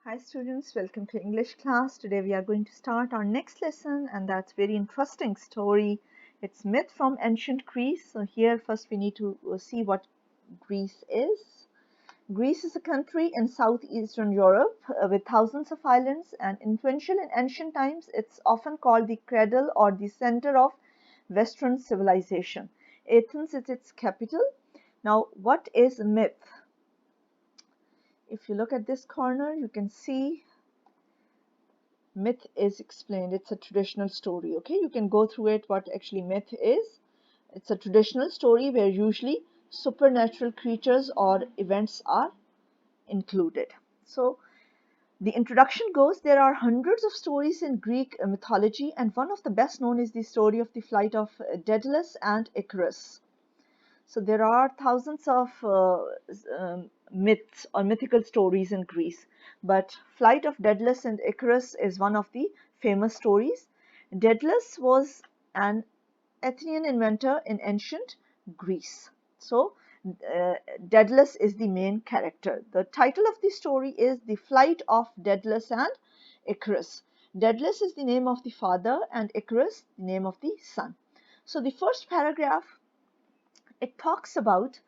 Hi students, welcome to English class. Today we are going to start our next lesson, and that's very interesting story. It's myth from ancient Greece. So here first we need to see what Greece is. Greece is a country in southeastern Europe with thousands of islands, and influential in ancient times. It's often called the cradle or the center of Western civilization. Athens is its capital. Now, what is myth? If you look at this corner, you can see myth is explained. It's a traditional story. Okay, you can go through it what actually myth is. It's a traditional story where usually supernatural creatures or events are included. So the introduction goes, there are hundreds of stories in Greek mythology, and one of the best known is the story of the flight of Daedalus and Icarus. So there are thousands of myths or mythical stories in Greece, but Flight of Daedalus and Icarus is one of the famous stories. Daedalus was an Athenian inventor in ancient Greece. So Daedalus is the main character. The title of the story is The Flight of Daedalus and Icarus. Daedalus is the name of the father and Icarus the name of the son. So the first paragraph, it talks about,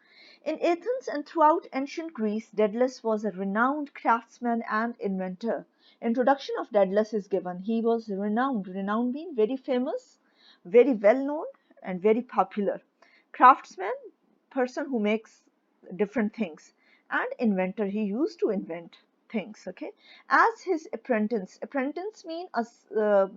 in Athens and throughout ancient Greece, Daedalus was a renowned craftsman and inventor. Introduction of Daedalus is given. He was renowned, renowned means very famous, very well known, and very popular. Craftsman, person who makes different things, and inventor, he used to invent things. Okay, as his apprentice, apprentice mean a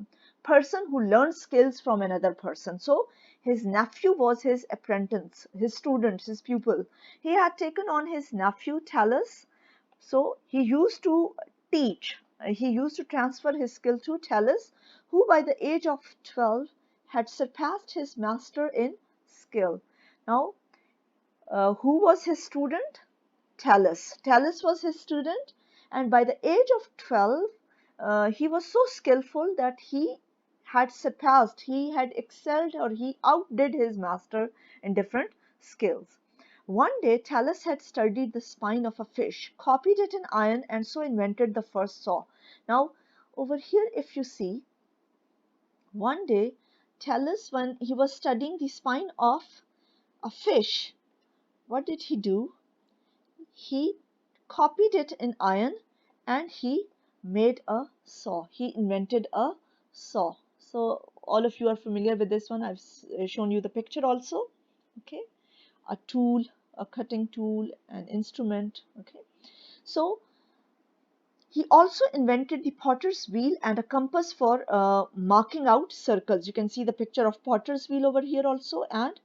person who learns skills from another person. So his nephew was his apprentice, his student, his pupil. He had taken on his nephew Talus. So he used to teach, he used to transfer his skill to Talus, who by the age of 12 had surpassed his master in skill. Now, who was his student? Talus. Talus was his student, and by the age of 12, he was so skillful that he had surpassed, he had excelled, or he outdid his master in different skills. One day, Talus had studied the spine of a fish, copied it in iron, and so invented the first saw. Now, over here, if you see, one day, Talus, when he was studying the spine of a fish, what did he do? He copied it in iron and he made a saw. He invented a saw. So all of you are familiar with this one. I've shown you the picture also. Okay, a tool, a cutting tool, an instrument. Okay, so he also invented the potter's wheel and a compass for marking out circles. You can see the picture of potter's wheel over here also, and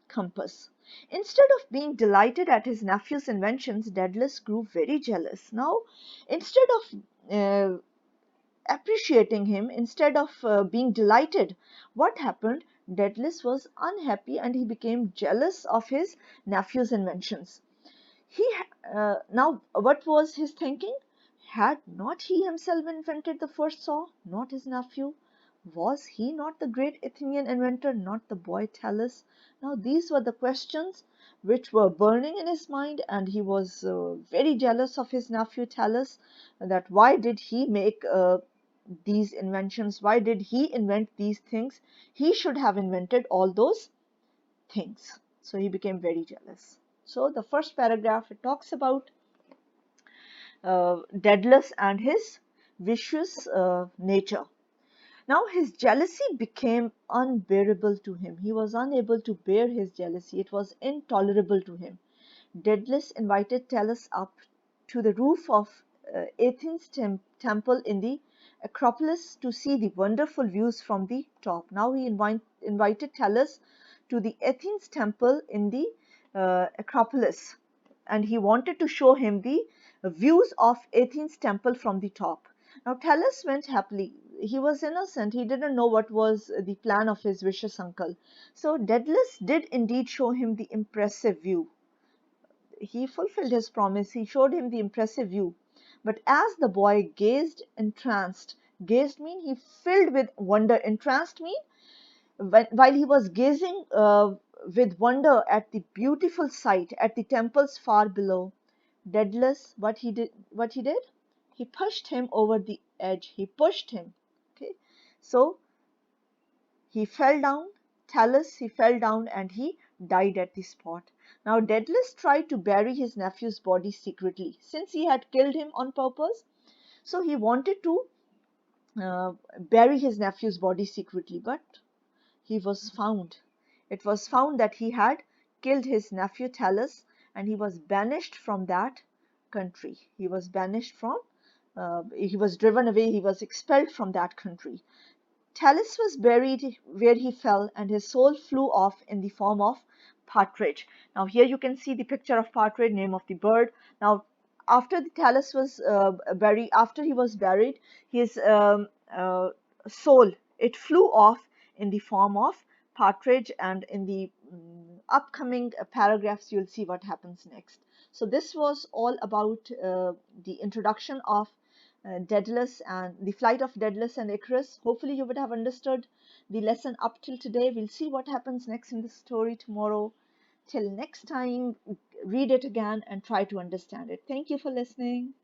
compass. Instead of being delighted at his nephew's inventions, Daedalus grew very jealous. Now, instead of appreciating him, instead of being delighted, what happened? Daedalus was unhappy and he became jealous of his nephew's inventions. Now, what was his thinking? Had not he himself invented the first saw, not his nephew? Was he not the great Athenian inventor, not the boy Talus? Now, these were the questions which were burning in his mind, and he was very jealous of his nephew Talus. That why did he make these inventions? Why did he invent these things? He should have invented all those things. So he became very jealous. So the first paragraph, it talks about Daedalus and his vicious nature. Now his jealousy became unbearable to him. He was unable to bear his jealousy. It was intolerable to him. Daedalus invited Talus up to the roof of Athens temple in the Acropolis to see the wonderful views from the top. Now he invited Talus to the Athens temple in the Acropolis, and he wanted to show him the views of Athens temple from the top. Now Talus went happily. He was innocent. He didn't know what was the plan of his vicious uncle. So Daedalus did indeed show him the impressive view. He fulfilled his promise. He showed him the impressive view. But as the boy gazed entranced, gazed mean he filled with wonder. Entranced mean while he was gazing with wonder at the beautiful sight at the temples far below, Daedalus, what he did, he pushed him over the edge. He pushed him. Okay, so he fell down. Talus, he fell down and he died at the spot. Now Daedalus tried to bury his nephew's body secretly, since he had killed him on purpose. So he wanted to bury his nephew's body secretly, but he was found. It was found that he had killed his nephew Talus, and he was banished from that country. He was banished from, he was driven away, he was expelled from that country. Talus was buried where he fell, and his soul flew off in the form of partridge. Now here you can see the picture of partridge, name of the bird. Now after the Talus was buried, after he was buried, his soul, it flew off in the form of partridge, and in the upcoming paragraphs you'll see what happens next. So this was all about the introduction of Daedalus and the flight of Daedalus and Icarus. Hopefully you would have understood the lesson up till today. We'll see what happens next in the story tomorrow. Till next time, read it again and try to understand it. Thank you for listening.